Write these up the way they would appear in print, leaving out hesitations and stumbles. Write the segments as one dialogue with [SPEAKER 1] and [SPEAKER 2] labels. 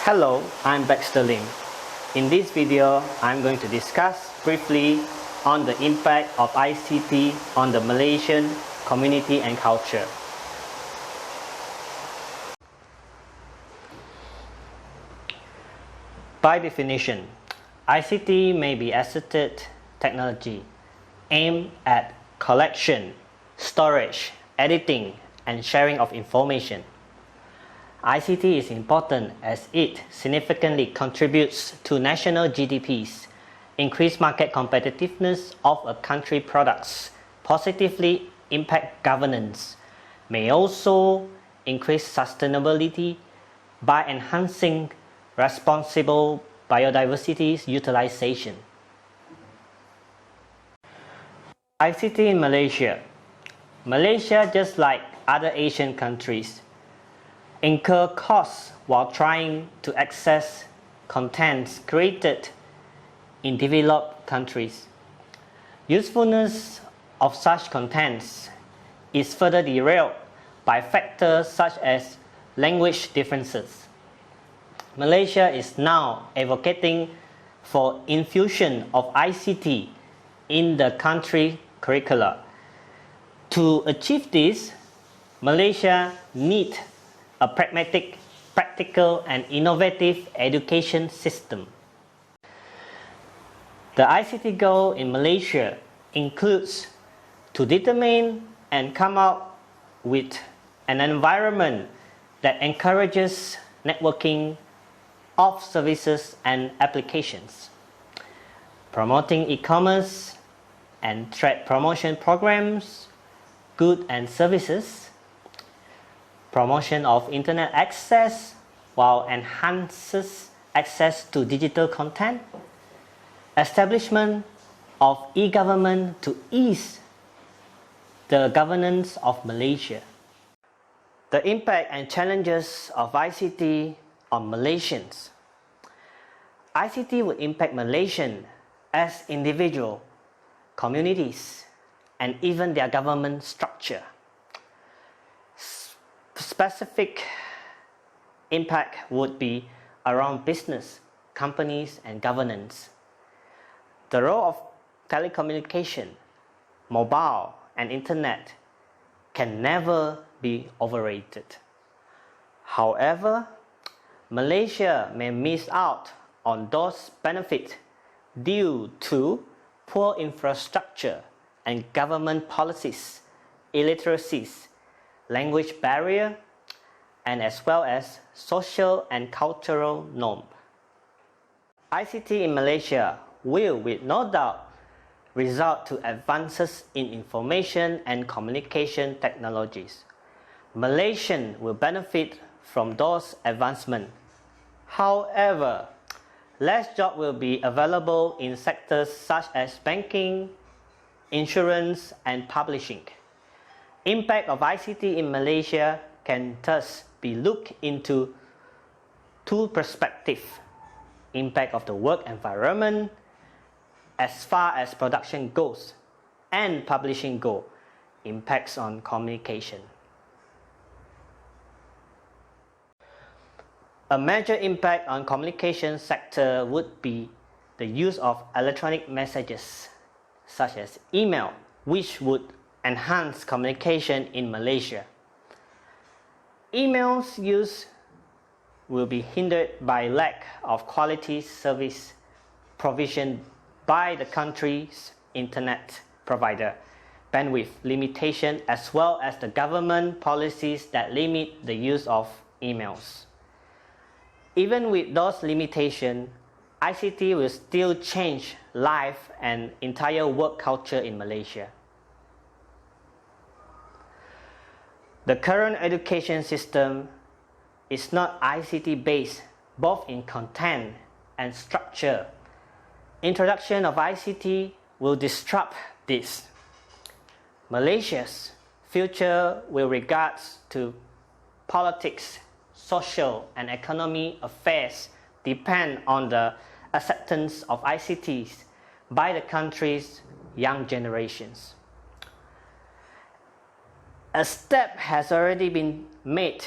[SPEAKER 1] Hello, I'm Baxter Lim. In this video, I'm going to discuss briefly on the impact of ICT on the Malaysian community and culture. By definition, ICT may be assisted technology aimed at collection, storage, editing, and sharing of information. ICT is important as it significantly contributes to national GDPs, increase market competitiveness of a country's products, positively impact governance, may also increase sustainability by enhancing responsible biodiversity utilization. ICT in Malaysia. Malaysia, just like other Asian countries, incur costs while trying to access contents created in developed countries. Usefulness of such contents is further derailed by factors such as language differences. Malaysia is now advocating for infusion of ICT in the country curricula. To achieve this, Malaysia needs a pragmatic, practical, and innovative education system. The ICT goal in Malaysia includes to determine and come up with an environment that encourages networking of services and applications, promoting e-commerce and trade promotion programs, goods and services, promotion of internet access while enhances access to digital content, establishment of e-government to ease the governance of Malaysia. The impact and challenges of ICT on Malaysians. ICT would impact Malaysians as individual, communities, and even their government structure. Specific impact would be around business, companies, and governance. The role of telecommunication, mobile, and internet can never be overrated. However, Malaysia may miss out on those benefits due to poor infrastructure and government policies, illiteracies, language barrier, and as well as social and cultural norm. ICT in Malaysia will with no doubt result to advances in information and communication technologies. Malaysians will benefit from those advancements. However, less jobs will be available in sectors such as banking, insurance, and publishing. Impact of ICT in Malaysia can thus be looked into two perspectives: impact of the work environment as far as production goes, and publishing goal, impacts on communication. A major impact on communication sector would be the use of electronic messages such as email, which would enhance communication in Malaysia. Email's use will be hindered by lack of quality service provision by the country's internet provider, bandwidth limitation, as well as the government policies that limit the use of emails. Even with those limitations, ICT will still change life and entire work culture in Malaysia. The current education system is not ICT based, both in content and structure. Introduction of ICT will disrupt this. Malaysia's future with regards to politics, social and economic affairs depend on the acceptance of ICTs by the country's young generations. A step has already been made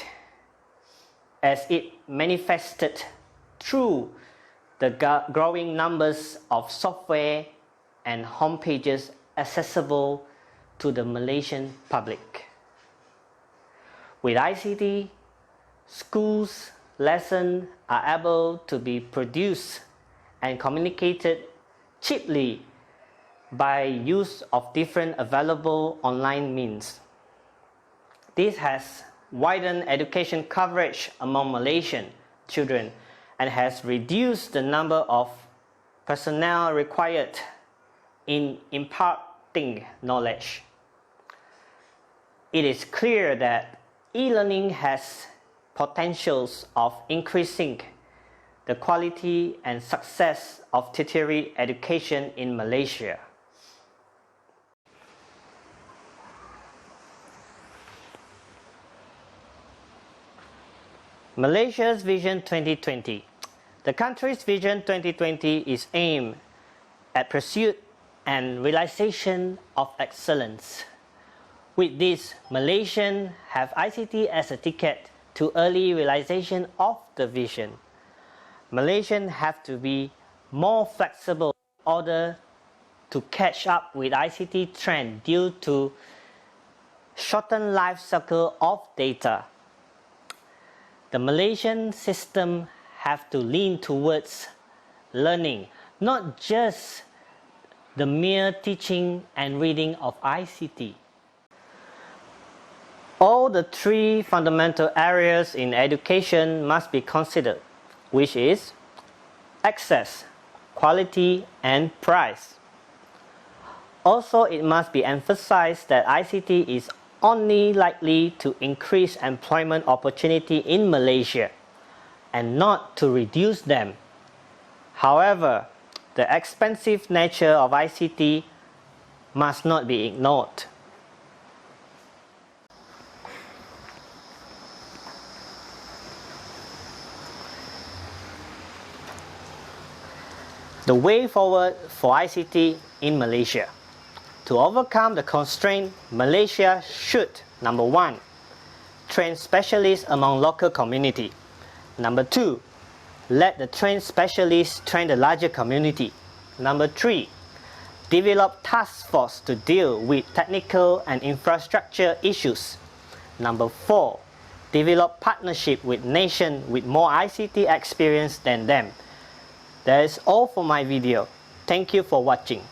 [SPEAKER 1] as it manifested through the growing numbers of software and home pages accessible to the Malaysian public. With ICT, schools' lessons are able to be produced and communicated cheaply by use of different available online means. This has widened education coverage among Malaysian children and has reduced the number of personnel required in imparting knowledge. It is clear that e-learning has potentials of increasing the quality and success of tertiary education in Malaysia. Malaysia's Vision 2020. The country's Vision 2020 is aimed at pursuit and realization of excellence. With this, Malaysians have ICT as a ticket to early realization of the vision. Malaysians have to be more flexible in order to catch up with ICT trend due to shortened life cycle of data. The Malaysian system have to lean towards learning, not just the mere teaching and reading of ICT. All the three fundamental areas in education must be considered, which is access, quality, and price. Also, it must be emphasized that ICT is only likely to increase employment opportunity in Malaysia and not to reduce them. However, the expensive nature of ICT must not be ignored. The way forward for ICT in Malaysia. To overcome the constraint, Malaysia should, number 1, train specialists among local community. Number 2, let the trained specialists train the larger community. Number 3, develop task force to deal with technical and infrastructure issues. Number 4, develop partnership with nations with more ICT experience than them. That is all for my video. Thank you for watching.